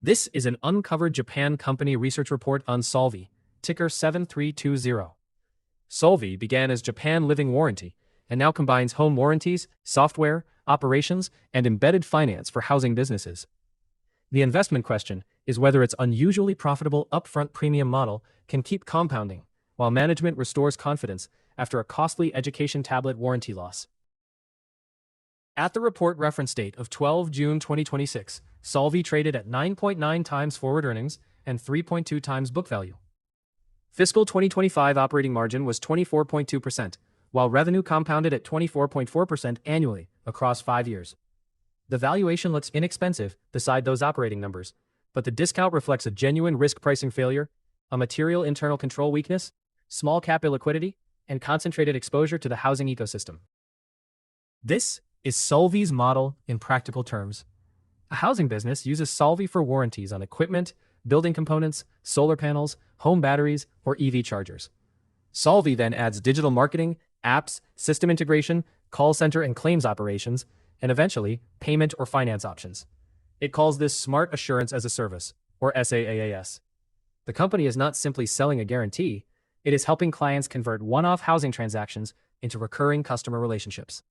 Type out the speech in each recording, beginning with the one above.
This is an uncovered Japan company research report on Solvvy, ticker 7320. Solvvy began as Japan Living Warranty and now combines home warranties, software, operations, and embedded finance for housing businesses. The investment question is whether its unusually profitable upfront premium model can keep compounding, while management restores confidence after a costly education tablet warranty loss. At the report reference date of 12 June 2026, Solvvy traded at 9.9 times forward earnings and 3.2 times book value. Fiscal 2025 operating margin was 24.2%, while revenue compounded at 24.4% annually across 5 years. The valuation looks inexpensive beside those operating numbers, but the discount reflects a genuine risk pricing failure, a material internal control weakness, small cap illiquidity, and concentrated exposure to the housing ecosystem. This is Solvvy's model in practical terms. A housing business uses Solvvy for warranties on equipment, building components, solar panels, home batteries, or EV chargers. Solvvy then adds digital marketing, apps, system integration, call center and claims operations, and eventually, payment or finance options. It calls this Smart Assurance as a Service, or SaaS. The company is not simply selling a guarantee, it is helping clients convert one-off housing transactions into recurring customer relationships.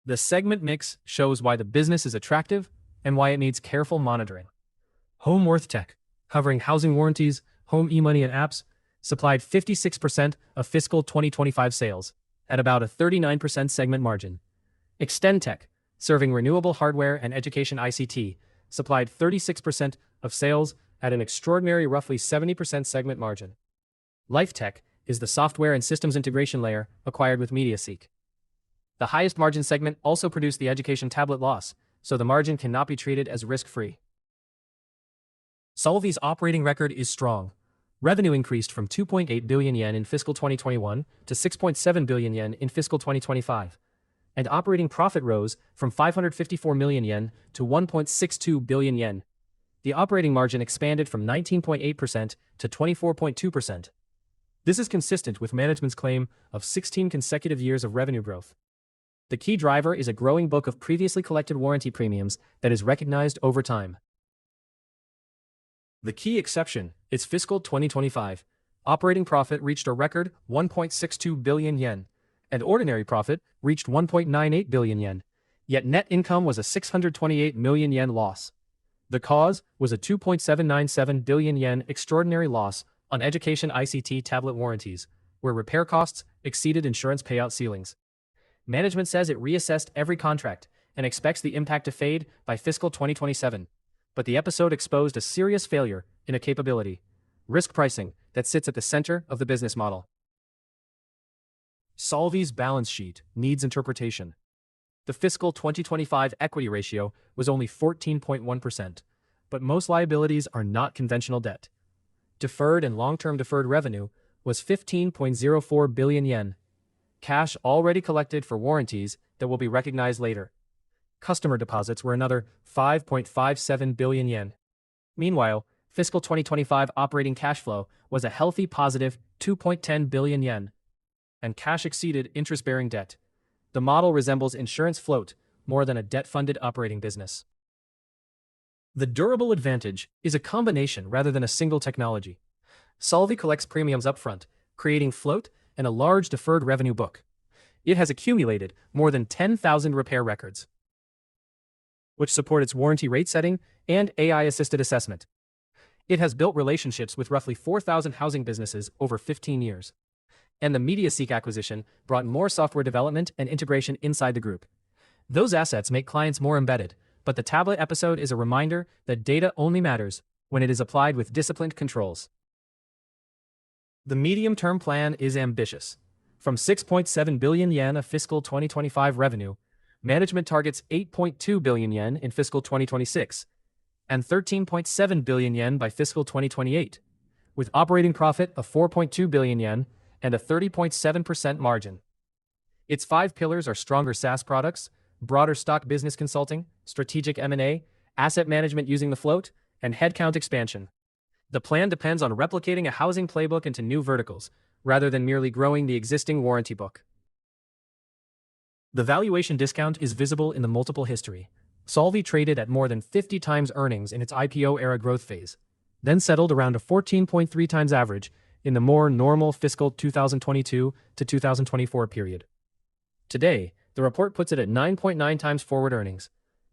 The segment mix shows why the business is attractive and why it needs careful monitoring. Home Worth Tech, covering housing warranties, home e-money and apps, supplied 56% of fiscal 2025 sales, at about a 39% segment margin. Extend Tech, serving renewable hardware and education ICT, supplied 36% of sales at an extraordinary roughly 70% segment margin. Life Tech is the software and systems integration layer acquired with MediaSeek. The highest margin segment also produced the education tablet loss, so the margin cannot be treated as risk-free. Solvvy's operating record is strong. Revenue increased from 2.8 billion yen in fiscal 2021 to 6.7 billion yen in fiscal 2025, and operating profit rose from 554 million yen to 1.62 billion yen. The operating margin expanded from 19.8% to 24.2%. This is consistent with management's claim of 16 consecutive years of revenue growth. The key driver is a growing book of previously collected warranty premiums that is recognized over time. The key exception is fiscal 2025. Operating profit reached a record 1.62 billion yen, and ordinary profit reached 1.98 billion yen, yet net income was a 628 million yen loss. The cause was a 2.797 billion yen extraordinary loss on education ICT tablet warranties, where repair costs exceeded insurance payout ceilings. Management says it reassessed every contract and expects the impact to fade by fiscal 2027. But the episode exposed a serious failure in a capability, risk pricing, that sits at the center of the business model. Solvvy's balance sheet needs interpretation. The fiscal 2025 equity ratio was only 14.1%, but most liabilities are not conventional debt. Deferred and long-term deferred revenue was 15.04 billion yen. Cash already collected for warranties that will be recognized later. Customer deposits were another 5.57 billion yen. Meanwhile, fiscal 2025 operating cash flow was a healthy positive 2.10 billion yen, and cash exceeded interest-bearing debt. The model resembles insurance float more than a debt-funded operating business. The durable advantage is a combination rather than a single technology. Solvvy collects premiums upfront, creating float and a large deferred revenue book. It has accumulated more than 10,000 repair records, which support its warranty rate setting and AI-assisted assessment. It has built relationships with roughly 4,000 housing businesses over 15 years. And the MediaSeek acquisition brought more software development and integration inside the group. Those assets make clients more embedded, but the tablet episode is a reminder that data only matters when it is applied with disciplined controls. The medium-term plan is ambitious. From 6.7 billion yen of fiscal 2025 revenue, management targets 8.2 billion yen in fiscal 2026 and 13.7 billion yen by fiscal 2028, with operating profit of 4.2 billion yen and a 30.7% margin. Its 5 pillars are stronger SaaS products, broader stock business consulting, strategic M&A, asset management using the float, and headcount expansion. The plan depends on replicating a housing playbook into new verticals, rather than merely growing the existing warranty book. The valuation discount is visible in the multiple history, Solvvy traded at more than 50 times earnings in its IPO-era growth phase, then settled around a 14.3 times average in the more normal fiscal 2022 to 2024 period. Today, the report puts it at 9.9 times forward earnings.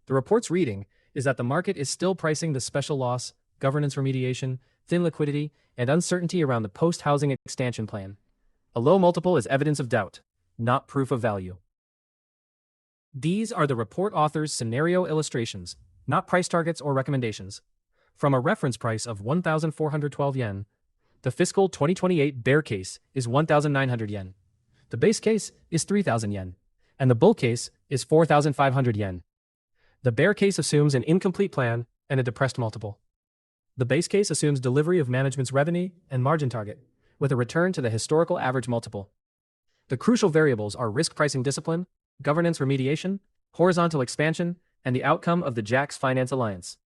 The report's reading is that the market is still pricing the special loss, governance remediation, thin liquidity, and uncertainty around the post-housing expansion plan. A low multiple is evidence of doubt, not proof of value. These are the report author's scenario illustrations, not price targets or recommendations. From a reference price of 1,412 yen, the fiscal 2028 bear case is 1,900 yen. The base case is 3,000 yen, and the bull case is 4,500 yen. The bear case assumes an incomplete plan and a depressed multiple. The base case assumes delivery of management's revenue and margin target, with a return to the historical average multiple. The crucial variables are risk pricing discipline, governance remediation, horizontal expansion, and the outcome of the JAX Finance Alliance.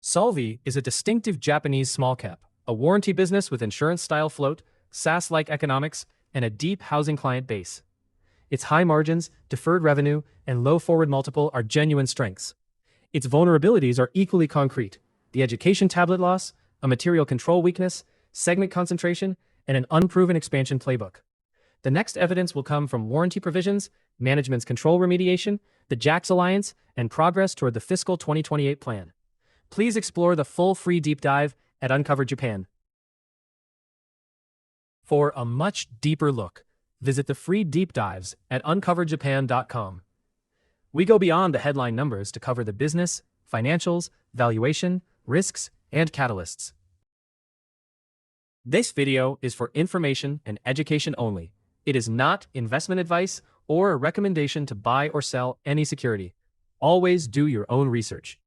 Solvvy is a distinctive Japanese small cap, a warranty business with insurance-style float, SaaS-like economics, and a deep housing client base. Its high margins, deferred revenue, and low forward multiple are genuine strengths. Its vulnerabilities are equally concrete: the education tablet loss, a material control weakness, segment concentration, and an unproven expansion playbook. The next evidence will come from warranty provisions, management's control remediation, the JAX Alliance, and progress toward the fiscal 2028 plan. Please explore the full free deep dive at Uncovered Japan. For a much deeper look, visit the free deep dives at uncoveredjapan.com. We go beyond the headline numbers to cover the business, financials, valuation, risks, and catalysts. This video is for information and education only. It is not investment advice or a recommendation to buy or sell any security. Always do your own research.